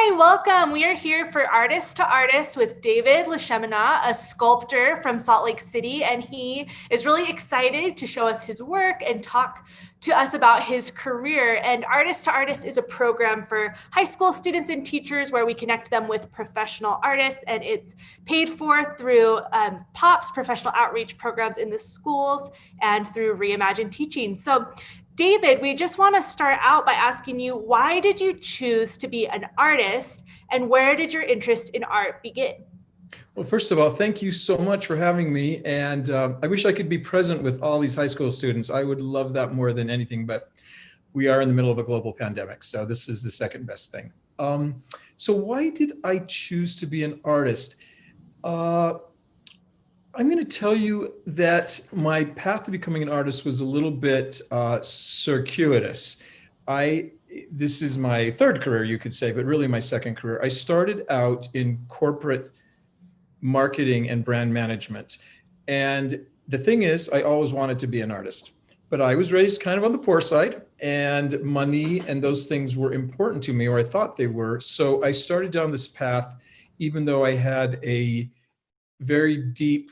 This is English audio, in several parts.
Hi, welcome. We are here for Artist to Artist with David LeCheminant, a sculptor from Salt Lake City, and he is really excited to show us his work and talk to us about his career. And Artist to Artist is a program for high school students and teachers where we connect them with professional artists, and it's paid for through POPs, professional outreach programs in the schools, and through Reimagine Teaching. So David, we just want to start out by asking you, why did you choose to be an artist and where did your interest in art begin? Well, first of all, thank you so much for having me. And I wish I could be present with all these high school students. I would love that more than anything, but we are in the middle of a global pandemic. So this is the second best thing. So why did I choose to be an artist? I'm going to tell you that my path to becoming an artist was a little bit circuitous. This is my third career, you could say, but really my second career. I started out in corporate marketing and brand management. And the thing is, I always wanted to be an artist, but I was raised kind of on the poor side, and money and those things were important to me, or I thought they were. So I started down this path, even though I had a very deep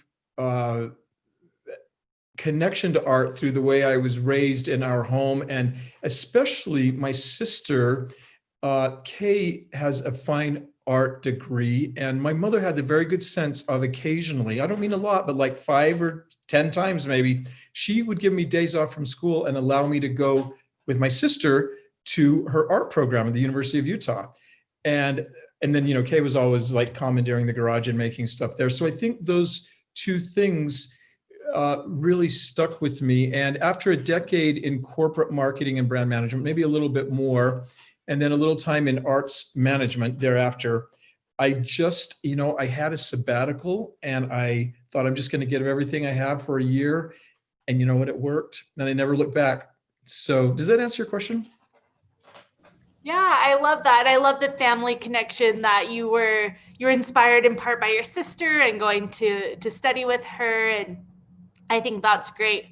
connection to art through the way I was raised in our home. And especially my sister, Kay, has a fine art degree. And my mother had the very good sense of occasionally, I don't mean a lot, but like 5 or 10 times maybe, she would give me days off from school and allow me to go with my sister to her art program at the University of Utah. And then, Kay was always like commandeering the garage and making stuff there. So I think those two things really stuck with me. And after a decade in corporate marketing and brand management, maybe a little bit more, and then a little time in arts management thereafter, I just, I had a sabbatical and I thought I'm just going to give everything I have for a year. And you know what? It worked. And I never looked back. So does that answer your question? Yeah, I love that. I love the family connection that you were inspired in part by your sister and going to study with her, and I think that's great.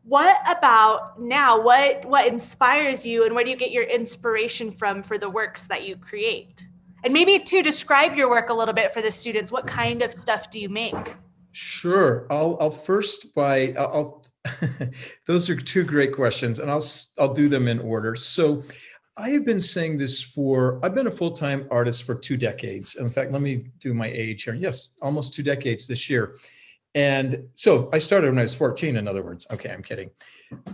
What about now? What inspires you, and where do you get your inspiration from for the works that you create? And maybe to describe your work a little bit for the students, what kind of stuff do you make? Sure. I'll first by I'll those are two great questions, and I'll do them in order. So I have been saying this I've been a full-time artist for 2 decades. In fact, let me do my age here. Yes, almost 2 decades this year. And so I started when I was 14, in other words. Okay, I'm kidding.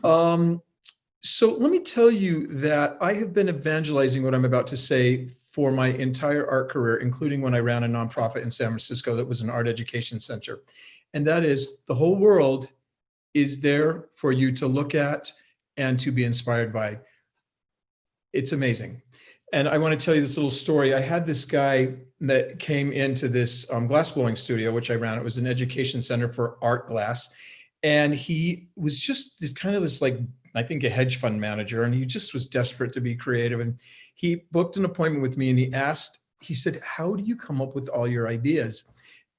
So let me tell you that I have been evangelizing what I'm about to say for my entire art career, including when I ran a nonprofit in San Francisco that was an art education center. And that is, the whole world is there for you to look at and to be inspired by. It's amazing. And I want to tell you this little story. I had this guy that came into this glassblowing studio, which I ran. It was an education center for art glass. And he was just this like, I think a hedge fund manager, and he just was desperate to be creative. And he booked an appointment with me and he said, how do you come up with all your ideas?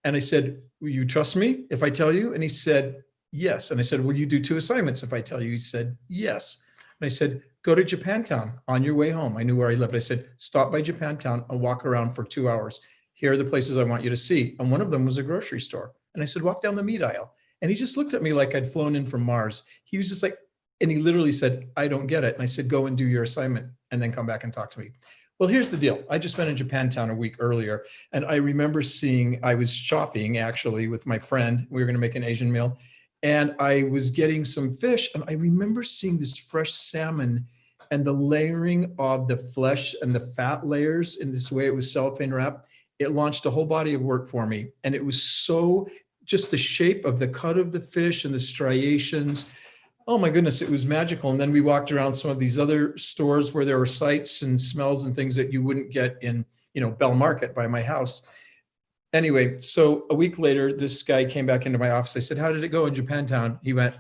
And I said, will you trust me if I tell you? And he said, yes. And I said, will you do 2 assignments if I tell you? He said, yes. And I said, go to Japantown on your way home. I knew where he lived. I said, stop by Japantown and walk around for 2 hours. Here are the places I want you to see. And one of them was a grocery store. And I said, walk down the meat aisle. And he just looked at me like I'd flown in from Mars. He was just like, and he literally said, I don't get it. And I said, go and do your assignment and then come back and talk to me. Well, here's the deal. I just been in Japantown a week earlier. And I remember I was shopping actually with my friend. We were going to make an Asian meal. And I was getting some fish. And I remember seeing this fresh salmon and the layering of the flesh and the fat layers in this way it was cellophane wrapped. It launched a whole body of work for me. And it was so, just the shape of the cut of the fish and the striations. Oh my goodness, it was magical. And then we walked around some of these other stores where there were sights and smells and things that you wouldn't get in, Bell Market by my house. Anyway, so a week later, this guy came back into my office. I said, how did it go in Japantown? He went,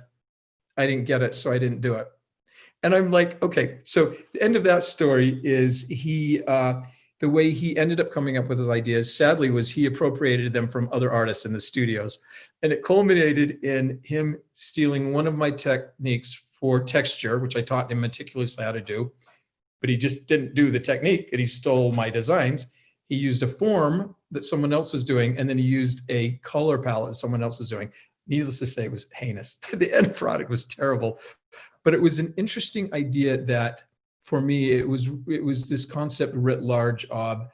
I didn't get it, so I didn't do it. And I'm like, okay, so the end of that story is the way he ended up coming up with his ideas, sadly, was he appropriated them from other artists in the studios. And it culminated in him stealing one of my techniques for texture, which I taught him meticulously how to do. but he just didn't do the technique, and he stole my designs. He used a form that someone else was doing, and then he used a color palette someone else was doing. Needless to say, it was heinous. The end product was terrible, but it was an interesting idea that, for me, it was this concept writ large of,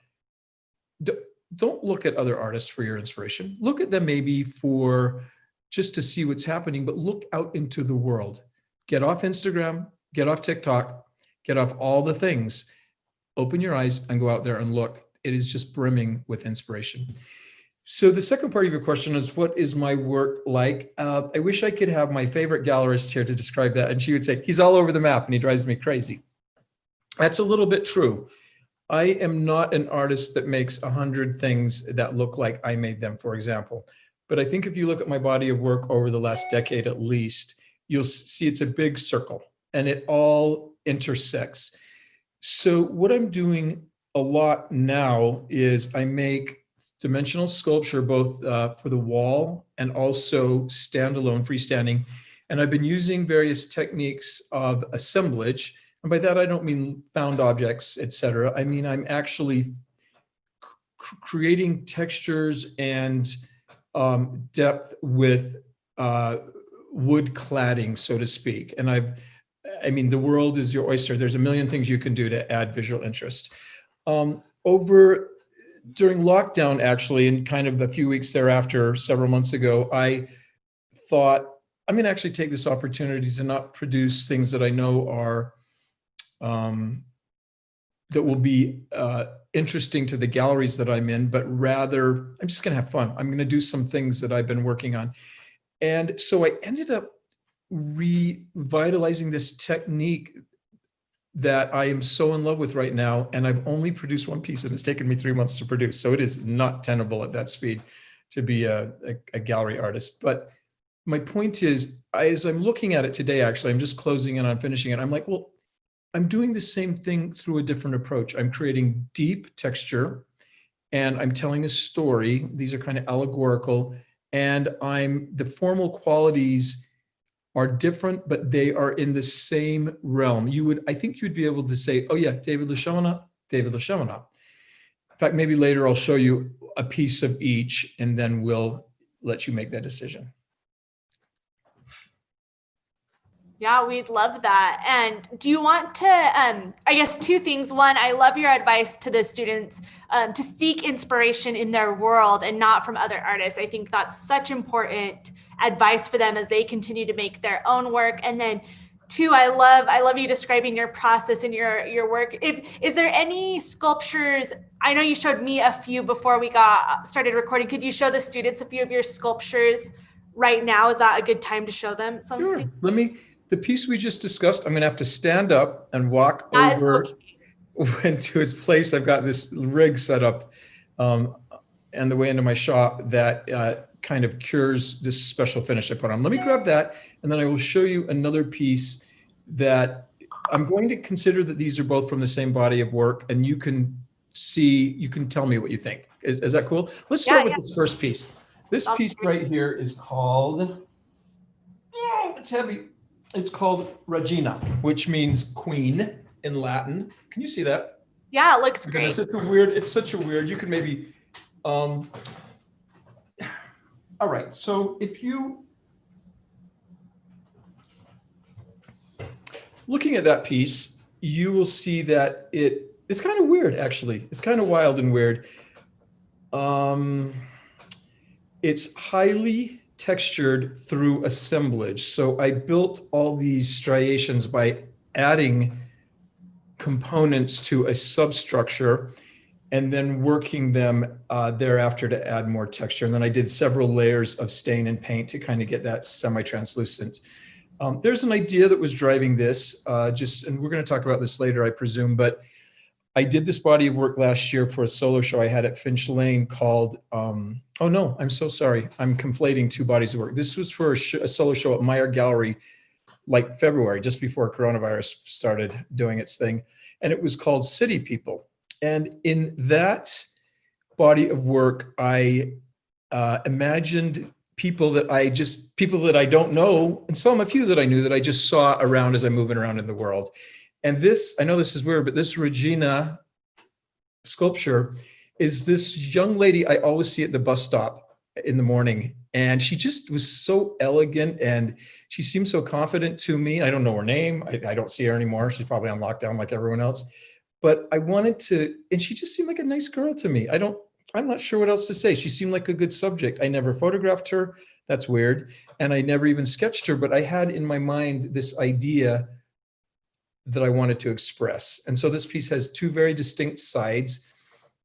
don't look at other artists for your inspiration. Look at them maybe for just to see what's happening, but look out into the world. Get off Instagram, get off TikTok, get off all the things. Open your eyes and go out there and look. It is just brimming with inspiration. So the second part of your question is, what is my work like? I wish I could have my favorite gallerist here to describe that. And she would say, he's all over the map and he drives me crazy. That's a little bit true. I am not an artist that makes 100 things that look like I made them, for example. But I think if you look at my body of work over the last decade at least, you'll see it's a big circle and it all intersects. So what I'm doing a lot now is I make dimensional sculpture, both for the wall and also standalone, freestanding. And I've been using various techniques of assemblage. And by that, I don't mean found objects, etc. I mean, I'm actually creating textures and depth with wood cladding, so to speak. And I mean, the world is your oyster. There's a million things you can do to add visual interest. During lockdown, actually, and kind of a few weeks thereafter, several months ago, I thought, I'm going to actually take this opportunity to not produce things that I know are, that will be interesting to the galleries that I'm in, but rather, I'm just going to have fun. I'm going to do some things that I've been working on. And so I ended up revitalizing this technique that I am so in love with right now. And I've only produced one piece and it's taken me 3 months to produce. So it is not tenable at that speed to be a gallery artist. But my point is, as I'm looking at it today, actually, I'm just closing in on finishing it. I'm like, well, I'm doing the same thing through a different approach. I'm creating deep texture and I'm telling a story. These are kind of allegorical, and the formal qualities are different, but they are in the same realm. I think you'd be able to say, oh yeah, David LeCheminant, David LeCheminant. In fact, maybe later I'll show you a piece of each and then we'll let you make that decision. Yeah, we'd love that. And do you want to, I guess, two things. One, I love your advice to the students to seek inspiration in their world and not from other artists. I think that's such important advice for them as they continue to make their own work. And then two, I love you describing your process and your work. Is there any sculptures? I know you showed me a few before we got started recording. Could you show the students a few of your sculptures right now? Is that a good time to show them something? Sure. The piece we just discussed, I'm going to have to stand up and walk That over into his place. I've got this rig set up and the way into my shop that kind of cures this special finish I put on. Let me grab that, and then I will show you another piece that I'm going to consider that these are both from the same body of work, and you can tell me what you think. Is that cool? Let's start with this first piece. This piece right here is called, it's heavy. It's called Regina, which means queen in Latin. Can you see that? Yeah, it looks great. It's such a weird, you can maybe, all right. So if you, looking at that piece, you will see that it's kind of weird, actually. It's kind of wild and weird. It's highly textured through assemblage. So I built all these striations by adding components to a substructure and then working them thereafter to add more texture. And then I did several layers of stain and paint to kind of get that semi-translucent. There's an idea that was driving this, and we're going to talk about this later, I presume, but I did this body of work last year for a solo show I had at Finch Lane called, oh no, I'm so sorry. I'm conflating two bodies of work. This was for a solo show at Meyer Gallery, like February, just before coronavirus started doing its thing. And it was called City People. And in that body of work, I imagined people that I don't know, and a few that I knew that I just saw around as I'm moving around in the world. And this, I know this is weird, but this Regina sculpture is this young lady I always see at the bus stop in the morning. And she just was so elegant and she seemed so confident to me. I don't know her name. I don't see her anymore. She's probably on lockdown like everyone else. But I wanted to, and she just seemed like a nice girl to me. I'm not sure what else to say. She seemed like a good subject. I never photographed her. That's weird. And I never even sketched her, but I had in my mind this idea that I wanted to express. And so this piece has two very distinct sides.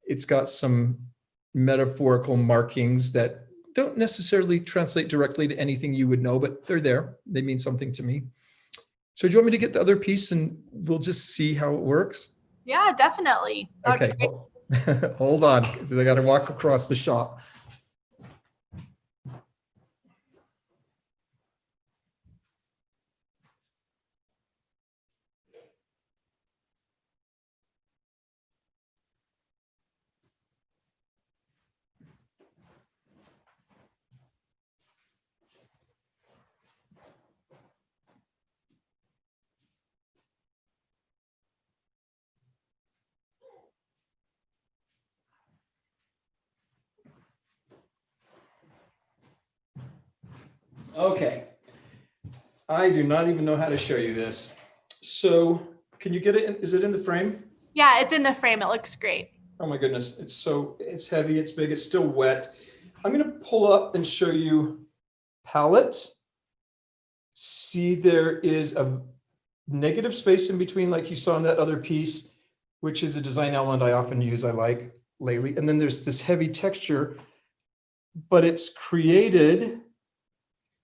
It's got some metaphorical markings that don't necessarily translate directly to anything you would know, but they're there. They mean something to me. So do you want me to get the other piece and we'll just see how it works? Yeah, definitely. Okay, hold on, because I got to walk across the shop. Okay, I do not even know how to show you this. So can you get it? Is it in the frame? Yeah, it's in the frame. It looks great. Oh my goodness, it's heavy, it's big, it's still wet. I'm gonna pull up and show you palette. See, there is a negative space in between like you saw in that other piece, which is a design element I often use, I like lately. And then there's this heavy texture, but it's created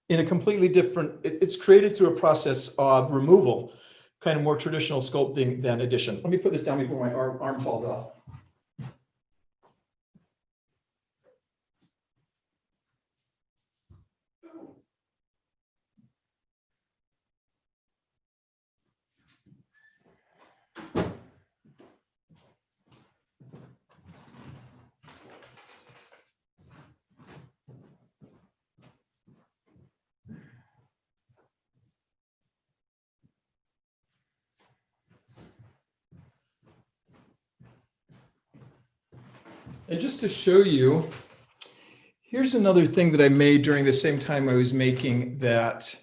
in a completely different, it's created through a process of removal, kind of more traditional sculpting than addition. Let me put this down before my arm falls off. And just to show you, here's another thing that I made during the same time I was making that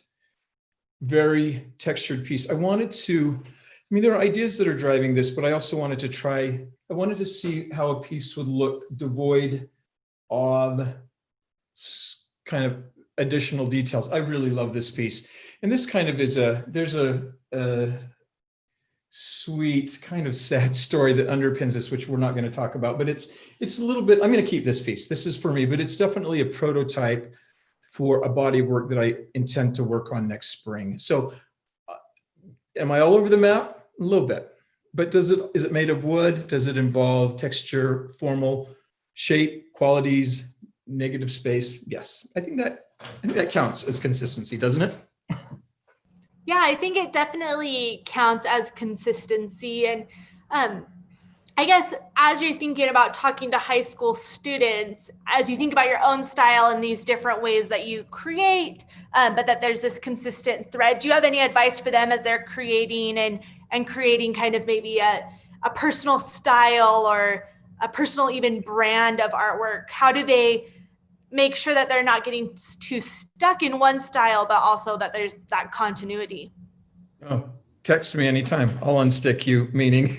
very textured piece. I wanted to, I mean, there are ideas that are driving this, but I also wanted to try, I wanted to see how a piece would look devoid of kind of additional details. I really love this piece. And this kind of is there's a sweet, kind of sad story that underpins this, which we're not going to talk about, but it's a little bit, I'm going to keep this piece. This is for me, but it's definitely a prototype for a body of work that I intend to work on next spring. So am I all over the map? A little bit, but is it made of wood? Does it involve texture, formal shape, qualities, negative space? Yes, I think that counts as consistency, doesn't it? Yeah, I think it definitely counts as consistency. And I guess as you're thinking about talking to high school students, as you think about your own style and these different ways that you create, but that there's this consistent thread, do you have any advice for them as they're creating and creating kind of maybe a personal style or a personal even brand of artwork? How do they make sure that they're not getting too stuck in one style, but also that there's that continuity? Oh, text me anytime. I'll unstick you, meaning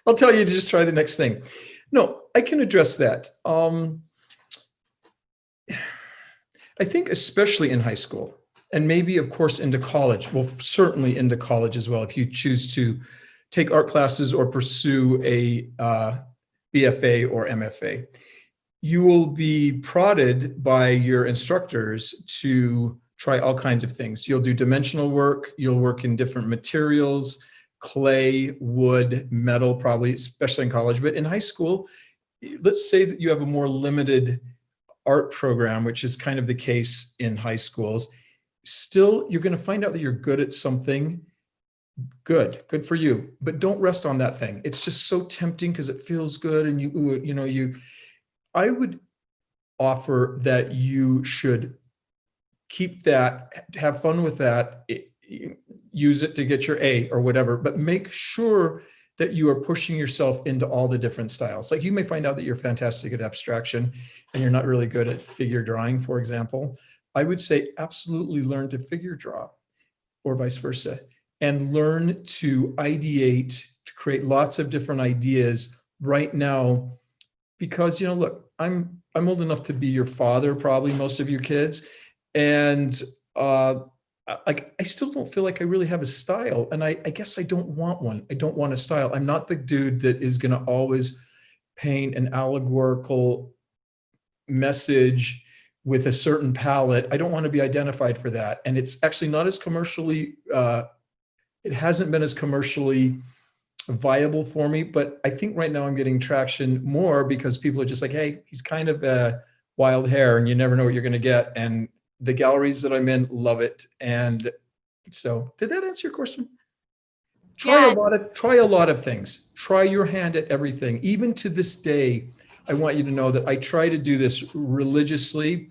I'll tell you to just try the next thing. No, I can address that. I think especially in high school and maybe of course into college, well, certainly into college as well, if you choose to take art classes or pursue a BFA or MFA, you will be prodded by your instructors to try all kinds of things. You'll do dimensional work, you'll work in different materials, clay, wood, metal, probably, especially in college. But in high school, let's say that you have a more limited art program, which is kind of the case in high schools. Still, you're going to find out that you're good at something. Good for you, but don't rest on that thing. It's just so tempting because it feels good, and I would offer that you should keep that, have fun with that use it to get your A or whatever, but make sure that you are pushing yourself into all the different styles. Like you may find out that you're fantastic at abstraction and you're not really good at figure drawing, for example. I would say absolutely learn to figure draw or vice versa, and learn to ideate, to create lots of different ideas right now. Because, look, I'm old enough to be your father, probably most of you kids. And I still don't feel like I really have a style. And I guess I don't want one. I don't want a style. I'm not the dude that is going to always paint an allegorical message with a certain palette. I don't want to be identified for that. And it's actually not as commercially, it hasn't been as commercially viable for me, but I think right now I'm getting traction more because people are just like, hey, he's kind of a wild hair and you never know what you're going to get. And the galleries that I'm in love it. And so did that answer your question? Try Yeah. a lot of things. Try your hand at everything. Even to this day, I want you to know that I try to do this religiously.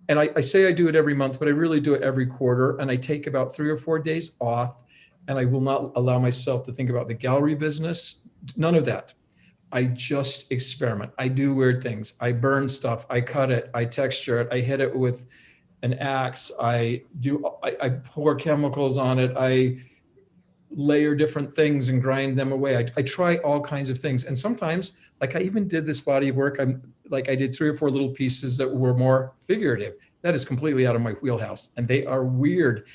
And I say I do it every month, but I really do it every quarter. And I take about 3 or 4 days off. And I will not allow myself to think about the gallery business. None of that. I just experiment. I do weird things. I burn stuff. I cut it. I texture it. I hit it with an axe. I pour chemicals on it. I layer different things and grind them away. I try all kinds of things. And sometimes, like I even did this body of work, I did 3 or 4 little pieces that were more figurative. That is completely out of my wheelhouse. And they are weird,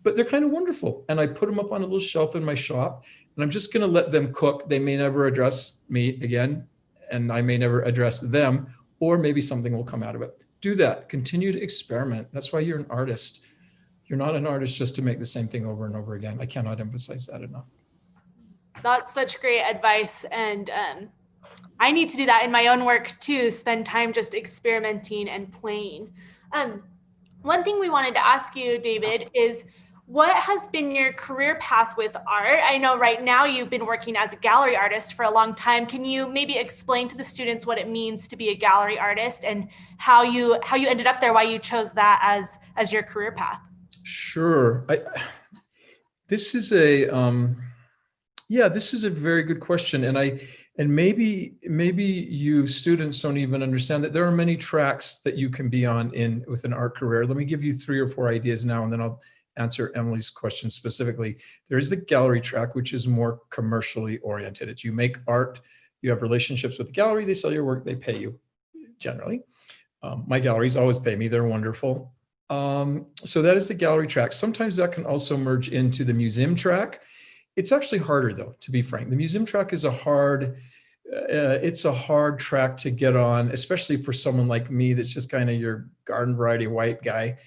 but they're kind of wonderful. And I put them up on a little shelf in my shop, and I'm just going to let them cook. They may never address me again, and I may never address them, or maybe something will come out of it. Do that. Continue to experiment. That's why you're an artist. You're not an artist just to make the same thing over and over again. I cannot emphasize that enough. That's such great advice. And I need to do that in my own work too, spend time just experimenting and playing. One thing we wanted to ask you, David, is what has been your career path with art? I know right now you've been working as a gallery artist for a long time. Can you maybe explain to the students what it means to be a gallery artist and how you ended up there, why you chose that as your career path? Sure. This is a very good question. And maybe you students don't even understand that there are many tracks that you can be on with an art career. Let me give you 3 or 4 ideas now, and then I'll answer Emily's question specifically. There is the gallery track, which is more commercially oriented. It's you make art, you have relationships with the gallery, they sell your work, they pay you generally. My galleries always pay me, they're wonderful. So that is the gallery track. Sometimes that can also merge into the museum track. It's actually harder though, to be frank. The museum track is it's a hard track to get on, especially for someone like me that's just kind of your garden variety white guy,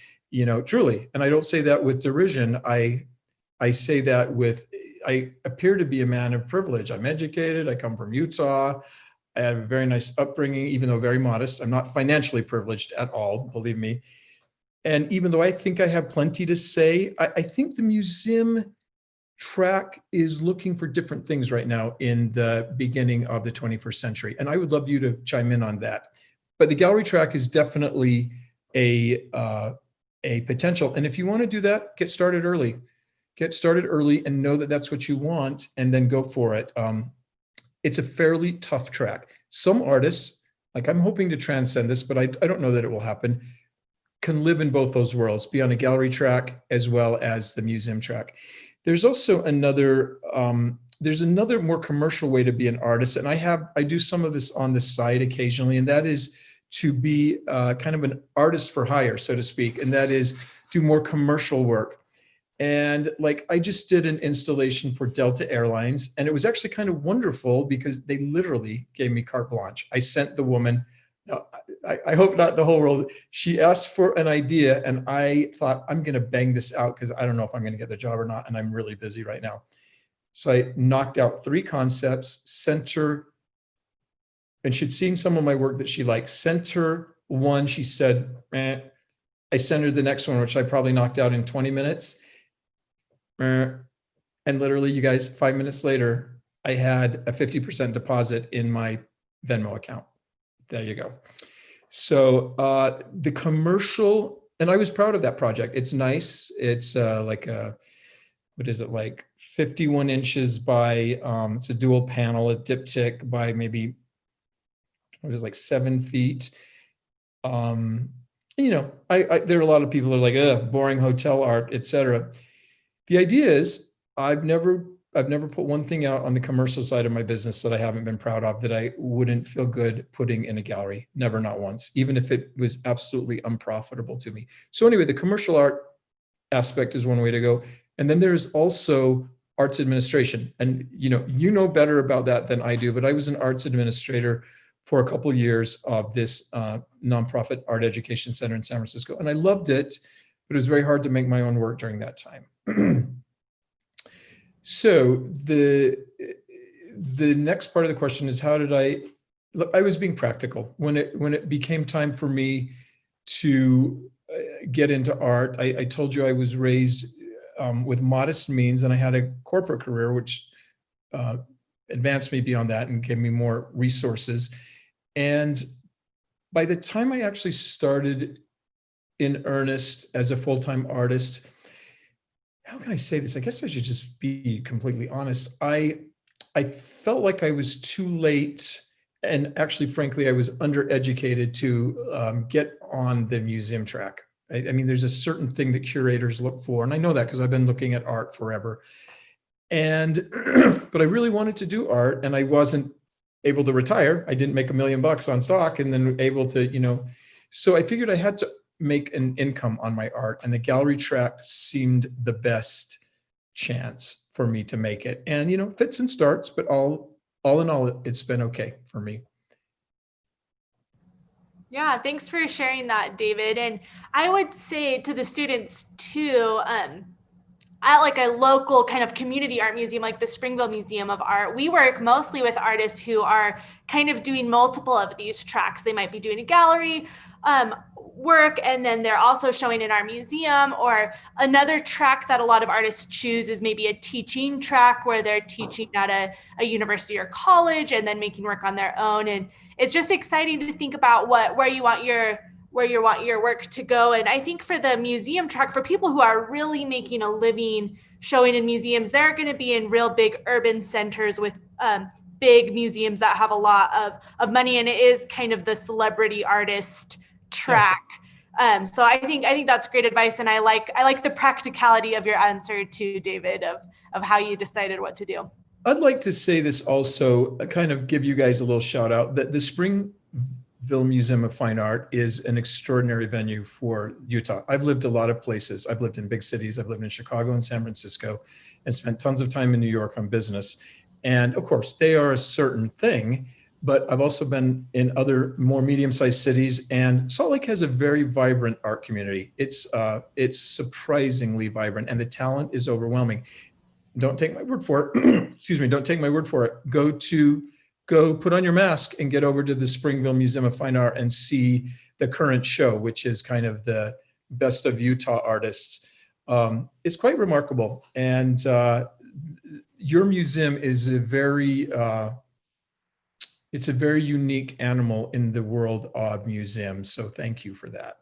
truly. And I don't say that with derision. I say that I appear to be a man of privilege. I'm educated. I come from Utah. I have a very nice upbringing, even though very modest. I'm not financially privileged at all, believe me. And even though I think I have plenty to say, I think the museum track is looking for different things right now in the beginning of the 21st century. And I would love you to chime in on that. But the gallery track is definitely a potential. And if you want to do that, get started early. Get started early and know that that's what you want, and then go for it. It's a fairly tough track. Some artists, like I'm hoping to transcend this, but I don't know that it will happen, can live in both those worlds, be on a gallery track as well as the museum track. There's also another more commercial way to be an artist. And I do some of this on the side occasionally, and that is to be kind of an artist for hire, so to speak. And that is do more commercial work. And like I just did an installation for Delta Airlines, and it was actually kind of wonderful because they literally gave me carte blanche. I sent the woman, no, I hope not the whole world. She asked for an idea, and I thought, I'm going to bang this out because I don't know if I'm going to get the job or not, and I'm really busy right now. So I knocked out 3 concepts, sent her, and she'd seen some of my work that she liked. Sent her one, she said, eh. I sent her the next one, which I probably knocked out in 20 minutes. And literally, you guys, 5 minutes later, I had a 50% deposit in my Venmo account. There you go. So the commercial, and I was proud of that project. It's nice. It's like a what is it, like 51 inches by, it's a dual panel, a diptych by maybe, it was like 7 feet. You know, there are a lot of people that are like, ugh, boring hotel art, etc. The idea is I've never put one thing out on the commercial side of my business that I haven't been proud of, that I wouldn't feel good putting in a gallery. Never, not once, even if it was absolutely unprofitable to me. So anyway, the commercial art aspect is one way to go. And then there's also arts administration. And you know better about that than I do, but I was an arts administrator for a couple of years of this nonprofit art education center in San Francisco. And I loved it, but it was very hard to make my own work during that time. So the next part of the question is, how did look, I was being practical. When it became time for me to get into art, I told you I was raised with modest means, and I had a corporate career, which advanced me beyond that and gave me more resources. And by the time I actually started in earnest as a full-time artist, how can I say this? I guess I should just be completely honest. I felt like I was too late, and actually, frankly, I was undereducated to get on the museum track. I mean, there's a certain thing that curators look for, and I know that because I've been looking at art forever. And but I really wanted to do art, and I wasn't able to retire. I didn't make $1 million on stock, and then able to, so I figured I had to make an income on my art, and the gallery track seemed the best chance for me to make it. And fits and starts, but all in all, it's been okay for me. Yeah, thanks for sharing that, David. And I would say to the students too, at like a local kind of community art museum like the Springville Museum of Art, we work mostly with artists who are kind of doing multiple of these tracks. They might be doing a gallery work, and then they're also showing in our museum, or another track that a lot of artists choose is maybe a teaching track where they're teaching at a university or college and then making work on their own. And it's just exciting to think about where you want your work to go. And I think for the museum track, for people who are really making a living showing in museums, they're going to be in real big urban centers with big museums that have a lot of money, and it is kind of the celebrity artist track. So I think that's great advice, and I like the practicality of your answer to David of how you decided what to do. I'd like to say this also, kind of give you guys a little shout out, that the Springville Museum of Fine Art is an extraordinary venue for Utah. I've lived a lot of places. I've lived in big cities. I've lived in Chicago and San Francisco, and spent tons of time in New York on business. And of course, they are a certain thing, but I've also been in other more medium-sized cities, and Salt Lake has a very vibrant art community. It's surprisingly vibrant, and the talent is overwhelming. Don't take my word for it. Excuse me. Don't take my word for it. Go put on your mask and get over to the Springville Museum of Fine Art and see the current show, which is kind of the best of Utah artists. It's quite remarkable. And your museum is it's a very unique animal in the world of museums. So thank you for that.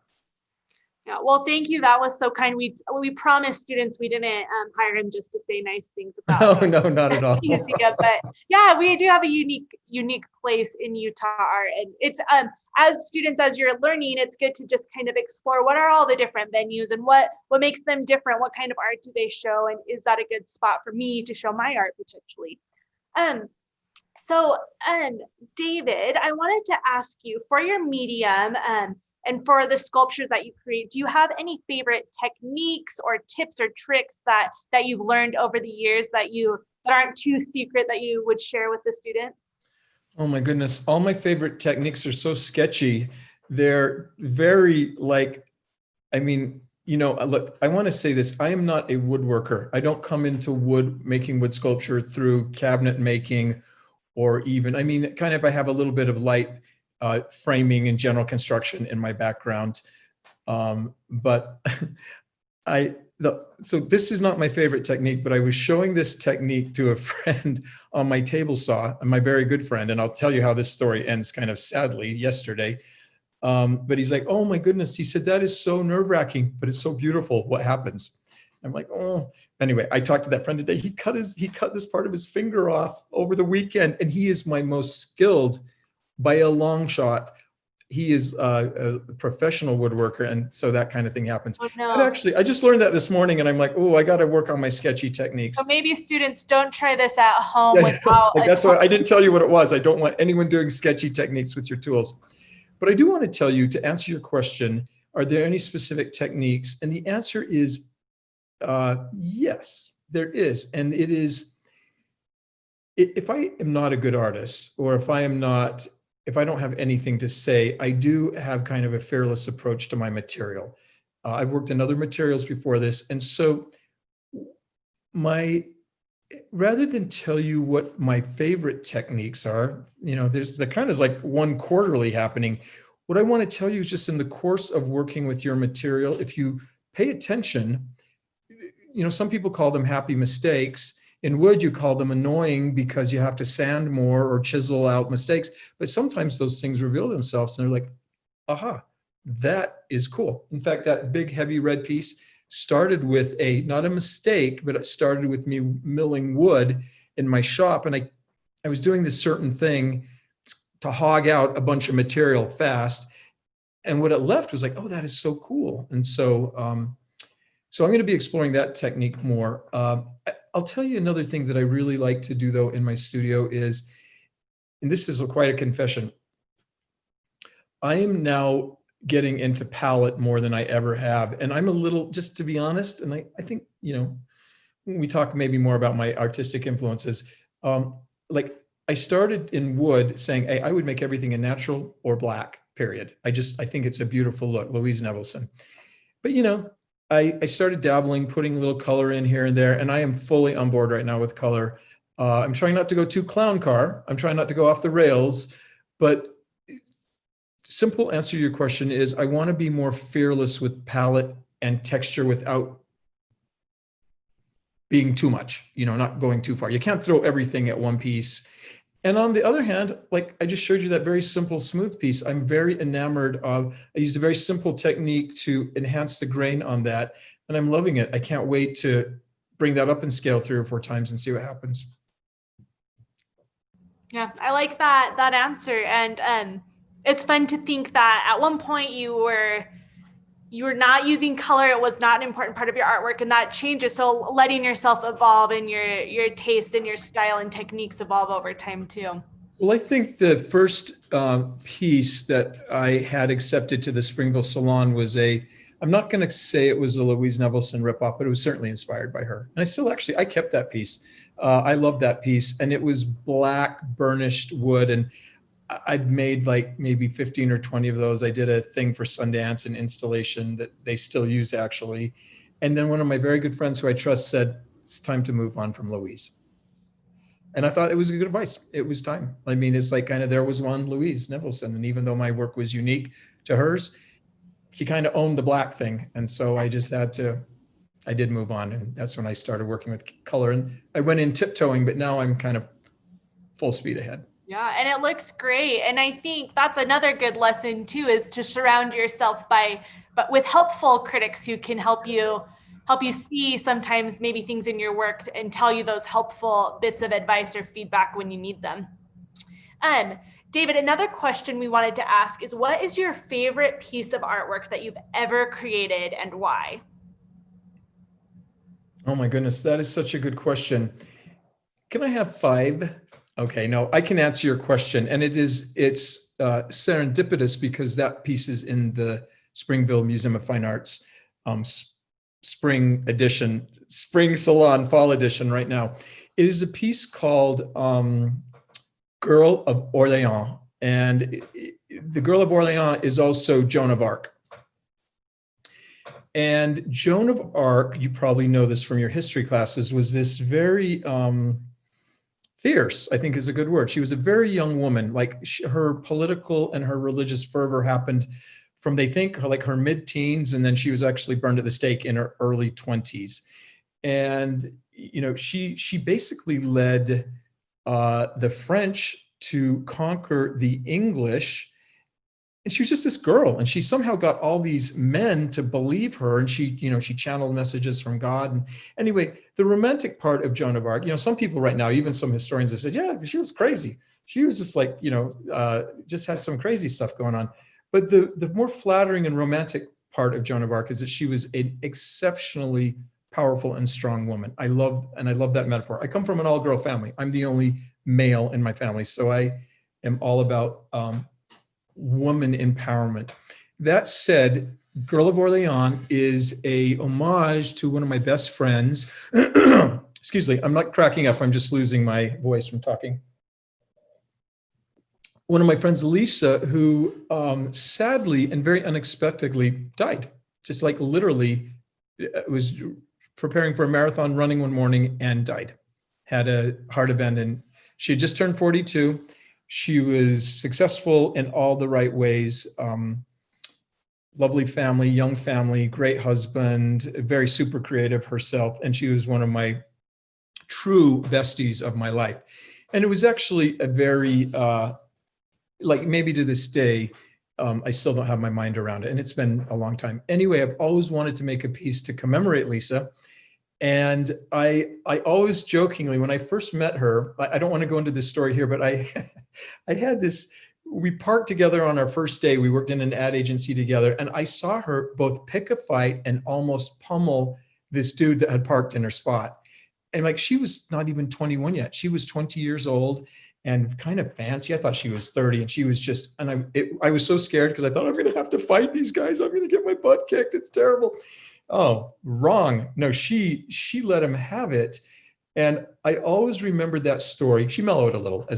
Yeah, well, thank you. That was so kind. We promised students we didn't hire him just to say nice things about. Oh, no, not at all. But yeah, we do have a unique place in Utah art, and it's as students, as you're learning, it's good to just kind of explore what are all the different venues and what makes them different. What kind of art do they show, and is that a good spot for me to show my art potentially? So David, I wanted to ask you, for your medium and for the sculptures that you create, do you have any favorite techniques or tips or tricks that you've learned over the years that aren't too secret that you would share with the students? Oh my goodness. All my favorite techniques are so sketchy. They're very look, I want to say this. I am not a woodworker. I don't come into making wood sculpture through cabinet making, or even, I have a little bit of light framing and general construction in my background. But so this is not my favorite technique, but I was showing this technique to a friend on my table saw, my very good friend, and I'll tell you how this story ends kind of sadly yesterday. But he's like, oh my goodness. He said, that is so nerve-wracking, but it's so beautiful. What happens? I'm like, oh. Anyway, I talked to that friend today. He cut this part of his finger off over the weekend, and he is my most skilled by a long shot. He is a professional woodworker, and so that kind of thing happens. Oh But no. actually, I just learned that this morning, and I'm like, oh, I got to work on my sketchy techniques. So maybe students don't try this at home Yeah, without a that's why I didn't tell you what it was. I don't want anyone doing sketchy techniques with your tools. But I do want to tell you, to answer your question, are there any specific techniques? And the answer is yes, there is. And it is, if I am not a good artist, or if I don't have anything to say, I do have kind of a fearless approach to my material. I've worked in other materials before this. And so rather than tell you what my favorite techniques are, there's the kind of like one quarterly happening. What I want to tell you is, just in the course of working with your material, if you pay attention, some people call them happy mistakes. In wood, you call them annoying because you have to sand more or chisel out mistakes. But sometimes those things reveal themselves and they're like, aha, that is cool. In fact, that big heavy red piece started with not a mistake, but it started with me milling wood in my shop. And I was doing this certain thing to hog out a bunch of material fast. And what it left was like, oh, that is so cool. And so, so I'm going to be exploring that technique more. I'll tell you another thing that I really like to do, though, in my studio is, and this is quite a confession, I am now getting into palette more than I ever have. And I'm a little, just to be honest, and I think, when we talk maybe more about my artistic influences, like I started in wood saying, hey, I would make everything in natural or black, period. I think it's a beautiful look, Louise Nevelson. But, I started dabbling, putting a little color in here and there, and I am fully on board right now with color. I'm trying not to go too clown car. I'm trying not to go off the rails, but simple answer to your question is, I want to be more fearless with palette and texture without being too much, not going too far. You can't throw everything at one piece. And on the other hand, like I just showed you that very simple smooth piece, I'm very enamored of. I used a very simple technique to enhance the grain on that, and I'm loving it. I can't wait to bring that up in scale 3 or 4 times and see what happens. Yeah, I like that answer. And it's fun to think that at one point you were not using color. It was not an important part of your artwork, and that changes. So letting yourself evolve and your taste and your style and techniques evolve over time too. Well, I think the first piece that I had accepted to the Springville Salon was I'm not going to say it was a Louise Nevelson ripoff, but it was certainly inspired by her. And I kept that piece. I love that piece. And it was black burnished wood. And I'd made like maybe 15 or 20 of those. I did a thing for Sundance, an installation that they still use actually. And then one of my very good friends who I trust said, it's time to move on from Louise. And I thought it was a good advice. It was time. I mean, it's like kind of, there was one Louise Nevelson. And even though my work was unique to hers, she kind of owned the black thing. And so I did move on. And that's when I started working with color. And I went in tiptoeing, but now I'm kind of full speed ahead. Yeah, and it looks great. And I think that's another good lesson too, is to surround yourself but with helpful critics who can help you see sometimes maybe things in your work and tell you those helpful bits of advice or feedback when you need them. David, another question we wanted to ask is, what is your favorite piece of artwork that you've ever created and why? Oh my goodness, that is such a good question. Can I have 5? Okay, no, I can answer your question. And it's serendipitous because that piece is in the Springville Museum of Fine Arts spring salon, fall edition right now. It is a piece called Girl of Orleans. And the Girl of Orleans is also Joan of Arc. And Joan of Arc, you probably know this from your history classes, was this very fierce, I think is a good word. She was a very young woman. Like her political and her religious fervor happened from, they think, her mid-teens, and then she was actually burned at the stake in her early 20s. And she basically led the French to conquer the English And she was just this girl, and she somehow got all these men to believe her, and she channeled messages from God. And anyway, the romantic part of Joan of Arc, some people right now, even some historians have said, yeah, she was crazy. She was just like, just had some crazy stuff going on. But the more flattering and romantic part of Joan of Arc is that she was an exceptionally powerful and strong woman. I love that metaphor. I come from an all-girl family. I'm the only male in my family, so I am all about woman empowerment. That said, Girl of Orleans is a homage to one of my best friends. Excuse me, I'm not cracking up. I'm just losing my voice from talking. One of my friends, Lisa, who sadly and very unexpectedly died, just like literally was preparing for a marathon running one morning and died, had a heart event, and she had just turned 42. She was successful in all the right ways. Lovely family, young family, great husband, very super creative herself. And she was one of my true besties of my life. And it was actually a very, maybe to this day, I still don't have my mind around it. And it's been a long time. Anyway, I've always wanted to make a piece to commemorate Lisa. And I always jokingly, when I first met her, I don't want to go into this story here, but I had this, we parked together on our first day. We worked in an ad agency together, and I saw her both pick a fight and almost pummel this dude that had parked in her spot. And she was not even 21 yet. She was 20 years old and kind of fancy. I thought she was 30, and she was just, and I was so scared because I thought, I'm going to have to fight these guys. I'm going to get my butt kicked. It's terrible. Oh, wrong. No, she let him have it. And I always remembered that story. She mellowed a little,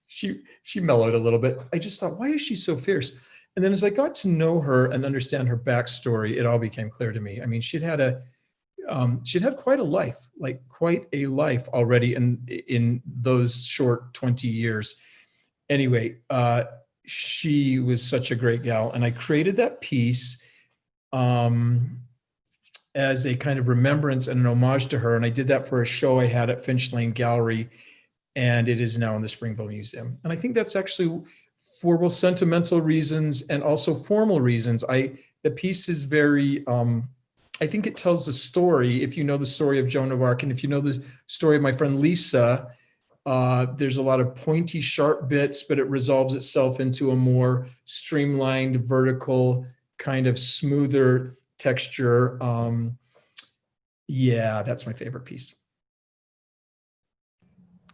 she mellowed a little bit. I just thought, why is she so fierce? And then as I got to know her and understand her backstory, it all became clear to me. I mean, she'd had quite a life, quite a life already in those short 20 years. Anyway, she was such a great gal. And I created that piece as a kind of remembrance and an homage to her. And I did that for a show I had at Finch Lane Gallery, and it is now in the Springville Museum. And I think that's actually for both sentimental reasons and also formal reasons. The piece is very, I think it tells a story. If you know the story of Joan of Arc, and if you know the story of my friend Lisa, there's a lot of pointy, sharp bits, but it resolves itself into a more streamlined, vertical, kind of smoother texture. Yeah, that's my favorite piece.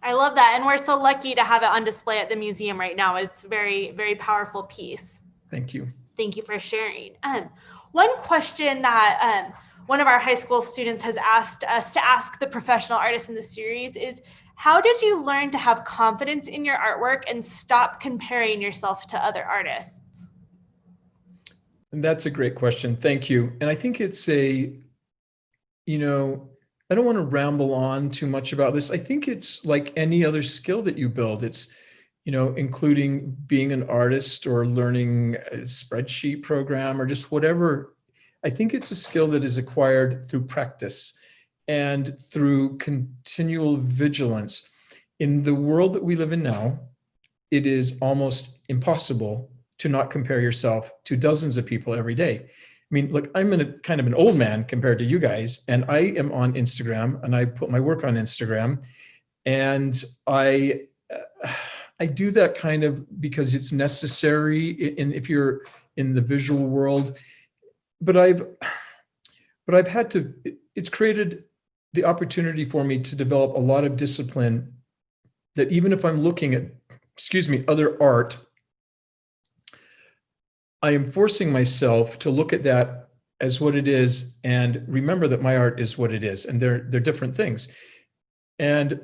I love that. And we're so lucky to have it on display at the museum right now. It's a very, very powerful piece. Thank you. Thank you for sharing. One question that one of our high school students has asked us to ask the professional artists in the series is, how did you learn to have confidence in your artwork and stop comparing yourself to other artists? And that's a great question. Thank you. And I think it's I don't want to ramble on too much about this. I think it's like any other skill that you build. It's, including being an artist or learning a spreadsheet program or just whatever. I think it's a skill that is acquired through practice and through continual vigilance. In the world that we live in now, it is almost impossible to not compare yourself to dozens of people every day. I mean, look, I'm kind of an old man compared to you guys, and I am on Instagram, and I put my work on Instagram, and I do that kind of because it's necessary if you're in the visual world. But I've had to. It's created the opportunity for me to develop a lot of discipline. That even if I'm looking at, other art, I am forcing myself to look at that as what it is and remember that my art is what it is, and they're different things. And,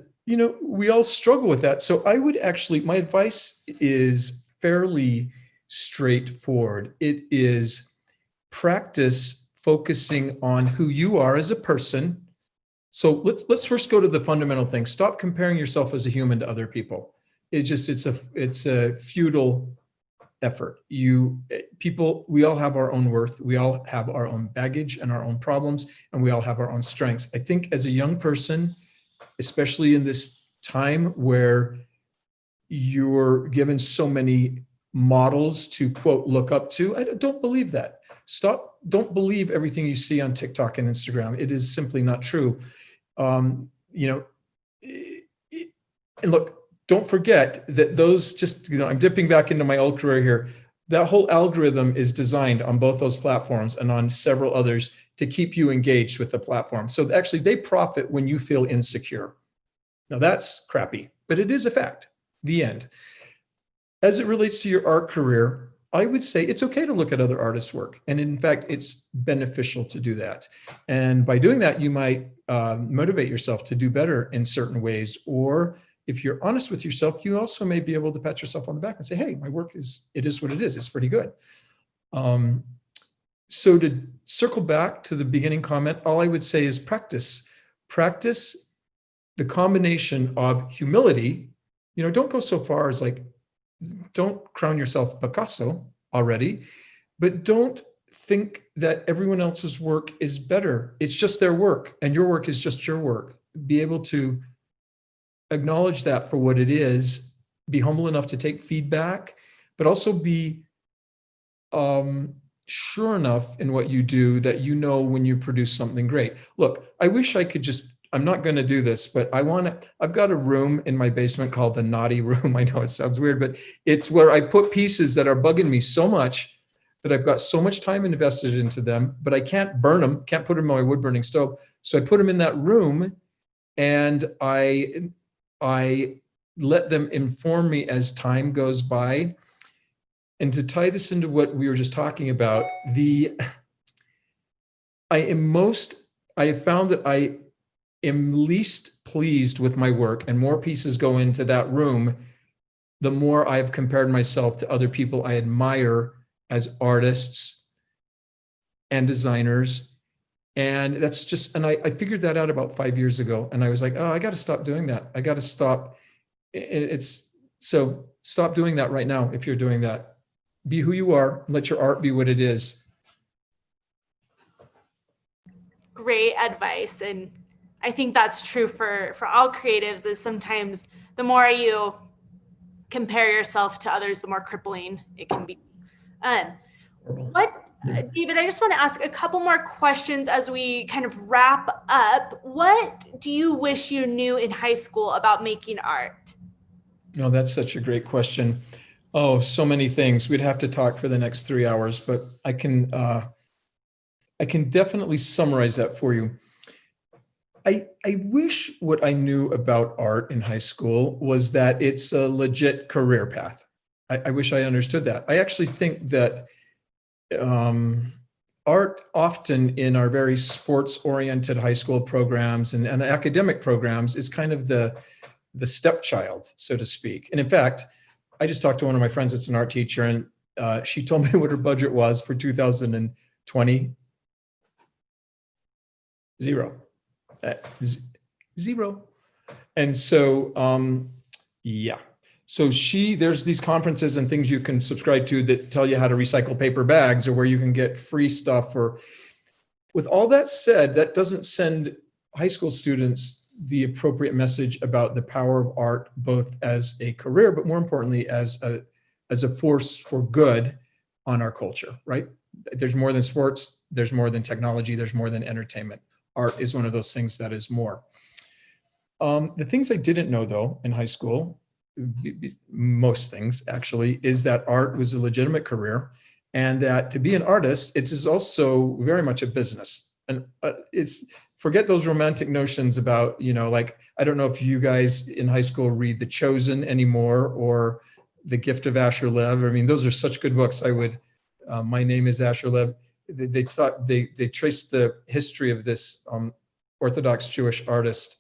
we all struggle with that. So I would my advice is fairly straightforward. It is practice focusing on who you are as a person. So let's first go to the fundamental thing. Stop comparing yourself as a human to other people. It's a futile effort. We all have our own worth. We all have our own baggage and our own problems, and we all have our own strengths. I think as a young person, especially in this time where you're given so many models to quote look up to. I don't believe that. Don't believe everything you see on TikTok and Instagram. It is simply not true. You know, and look, don't forget that those just, I'm dipping back into my old career here. That whole algorithm is designed on both those platforms and on several others to keep you engaged with the platform. So actually they profit when you feel insecure. Now that's crappy, but it is a fact. The end. As it relates to your art career, I would say it's okay to look at other artists' work. And in fact, it's beneficial to do that. And by doing that, you might motivate yourself to do better in certain ways. Or if you're honest with yourself, you also may be able to pat yourself on the back and say, hey, my work is what it is. It's pretty good. So to circle back to the beginning comment, all I would say is practice. Practice the combination of humility. Don't go so far as like, don't crown yourself Picasso already, but don't think that everyone else's work is better. It's just their work, and your work is just your work. Be able to acknowledge that for what it is, be humble enough to take feedback, but also be sure enough in what you do that you know when you produce something great. Look, I wish I could just, I'm not going to do this, but I've got a room in my basement called the naughty room. I know it sounds weird, but it's where I put pieces that are bugging me so much that I've got so much time invested into them, but I can't burn them, can't put them on my wood burning stove. So I put them in that room and I let them inform me as time goes by. And to tie this into what we were just talking about, I have found that I am least pleased with my work, and more pieces go into that room, the more I've compared myself to other people I admire as artists and designers. And that's just, and I figured that out about 5 years ago. And I was like, oh, I got to stop doing that. I got to stop. So stop doing that right now. If you're doing that, be who you are, let your art be what it is. Great advice. And I think that's true for all creatives, is sometimes the more you compare yourself to others, the more crippling it can be. David, I just want to ask a couple more questions as we kind of wrap up. What do you wish you knew in high school about making art? No, that's such a great question. Oh, so many things. We'd have to talk for the next 3 hours, but I can definitely summarize that for you. I wish what I knew about art in high school was that it's a legit career path. I wish I understood that. I actually think that art often in our very sports-oriented high school programs and academic programs is kind of the stepchild, so to speak. And in fact, I just talked to one of my friends that's an art teacher, and she told me what her budget was for 2020. Zero. And so, yeah. So there's these conferences and things you can subscribe to that tell you how to recycle paper bags, or where you can get free stuff. Or with all that said, that doesn't send high school students the appropriate message about the power of art, both as a career, but more importantly, as a force for good on our culture, right? There's more than sports, there's more than technology, there's more than entertainment. Art is one of those things that is more. The things I didn't know, though, in high school, most things actually, is that art was a legitimate career, and that to be an artist, it is also very much a business. And forget those romantic notions about, like, I don't know if you guys in high school read The Chosen anymore, or The Gift of Asher Lev. I mean, those are such good books. My Name is Asher Lev. They traced the history of this Orthodox Jewish artist.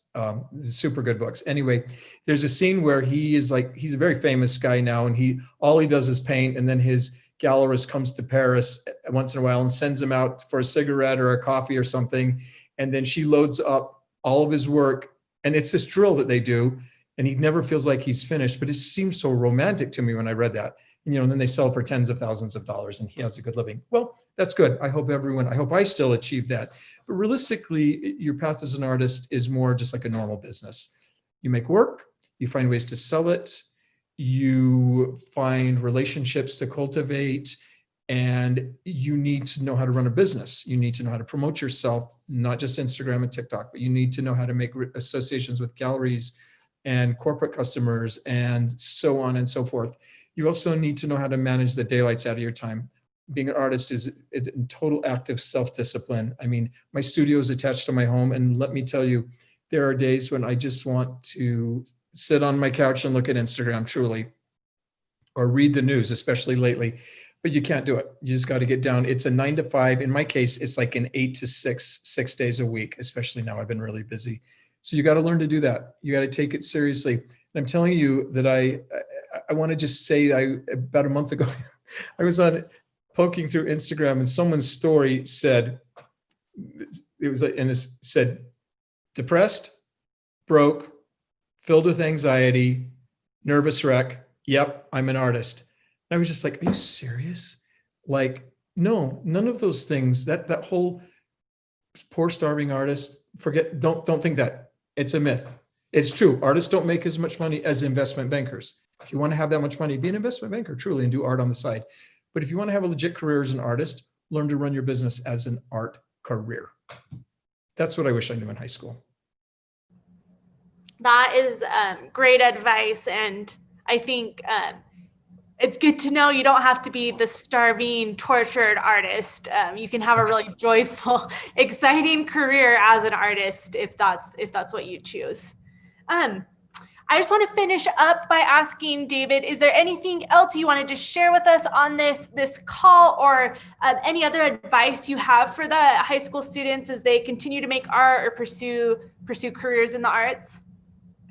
Super good books. Anyway, there's a scene where he's a very famous guy now, and all he does is paint, and then his gallerist comes to Paris once in a while and sends him out for a cigarette or a coffee or something, and then she loads up all of his work, and it's this drill that they do, and he never feels like he's finished. But it seems so romantic to me when I read that. And then they sell for tens of thousands of dollars, and he has a good living. Well, that's good. I hope I still achieve that. But realistically, your path as an artist is more just like a normal business. You make work, you find ways to sell it, you find relationships to cultivate, and you need to know how to run a business. You need to know how to promote yourself, not just Instagram and TikTok, but you need to know how to make associations with galleries and corporate customers and so on and so forth. You also need to know how to manage the daylights out of your time. Being an artist is a total act of self-discipline. I mean, my studio is attached to my home, and let me tell you, there are days when I just want to sit on my couch and look at Instagram, truly, or read the news, especially lately. But you can't do it. You just got to get down. It's a 9 to 5. In my case, it's like an 8 to 6, 6 days a week, especially now I've been really busy. So you got to learn to do that. You got to take it seriously. And I'm telling you that I want to just say, about a month ago, I was poking through Instagram, and someone's story said, it said, depressed, broke, filled with anxiety, nervous wreck. Yep, I'm an artist. And I was just like, are you serious? Like, no, none of those things, that whole poor starving artist, don't think that. It's a myth. It's true. Artists don't make as much money as investment bankers. If you want to have that much money, be an investment banker, truly, and do art on the side. But if you want to have a legit career as an artist, learn to run your business as an art career. That's what I wish I knew in high school. That is great advice. And I think it's good to know you don't have to be the starving, tortured artist. You can have a really joyful, exciting career as an artist if that's what you choose. I just want to finish up by asking David, is there anything else you wanted to share with us on this call, or any other advice you have for the high school students as they continue to make art or pursue careers in the arts?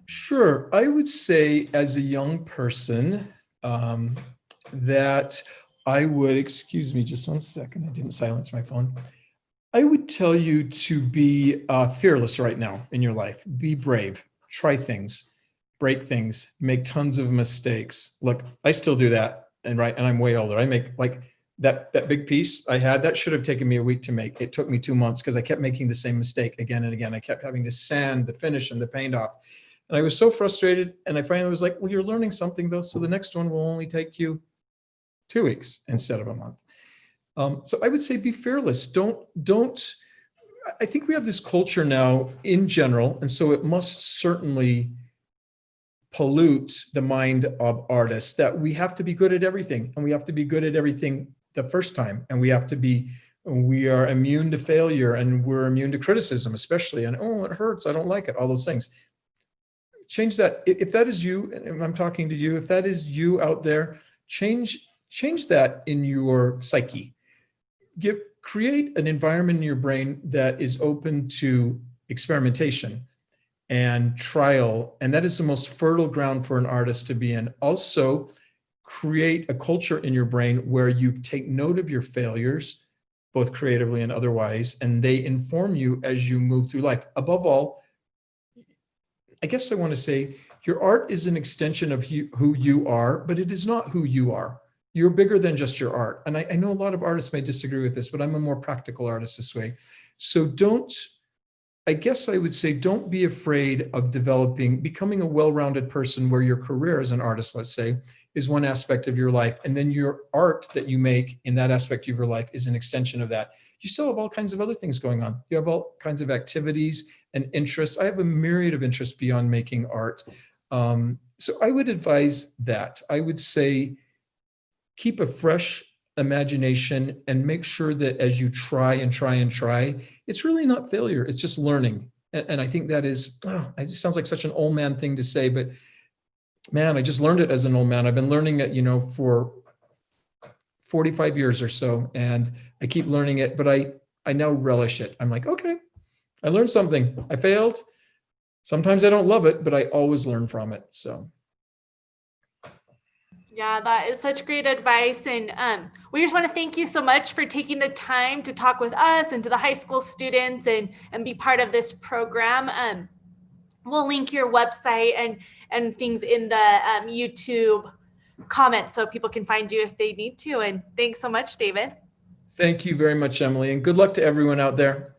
Sure. I would say, as a young person, that I would, excuse me just one second, I didn't silence my phone. I would tell you to be fearless right now in your life. Be brave, try things, break things, make tons of mistakes. Look, I still do that, and I'm way older. I make, like, that big piece I had, that should have taken me a week to make. It took me 2 months because I kept making the same mistake again and again. I kept having to sand the finish and the paint off. And I was so frustrated. And I finally was like, well, you're learning something though. So the next one will only take you 2 weeks instead of a month. So I would say be fearless. Don't, I think we have this culture now in general, and so it must certainly pollute the mind of artists, that we have to be good at everything, and we have to be good at everything the first time, and we are immune to failure, and we're immune to criticism, especially, and oh, it hurts, I don't like it, all those things. Change that. If that is you, and I'm talking to you, if that is you out there, change that in your psyche. Create an environment in your brain that is open to experimentation and trial, and that is the most fertile ground for an artist to be in. Also, create a culture in your brain where you take note of your failures, both creatively and otherwise, and they inform you as you move through life. Above all, I guess I want to say, your art is an extension of who you are, but it is not who you are. You're bigger than just your art. And I know a lot of artists may disagree with this, but I'm a more practical artist this way. So I guess I would say, don't be afraid of becoming a well-rounded person, where your career as an artist, let's say, is one aspect of your life. And then your art that you make in that aspect of your life is an extension of that. You still have all kinds of other things going on. You have all kinds of activities and interests. I have a myriad of interests beyond making art. So I would advise that. I would say, keep a fresh imagination and make sure that as you try and try and try, it's really not failure. It's just learning. And I think that is, it sounds like such an old man thing to say, but man, I just learned it as an old man. I've been learning it, for 45 years or so, and I keep learning it, but I now relish it. I'm like, okay, I learned something. I failed. Sometimes I don't love it, but I always learn from it. So. Yeah, that is such great advice. And we just want to thank you so much for taking the time to talk with us and to the high school students and be part of this program. We'll link your website and things in the YouTube comments so people can find you if they need to. And thanks so much, David. Thank you very much, Emily, and good luck to everyone out there.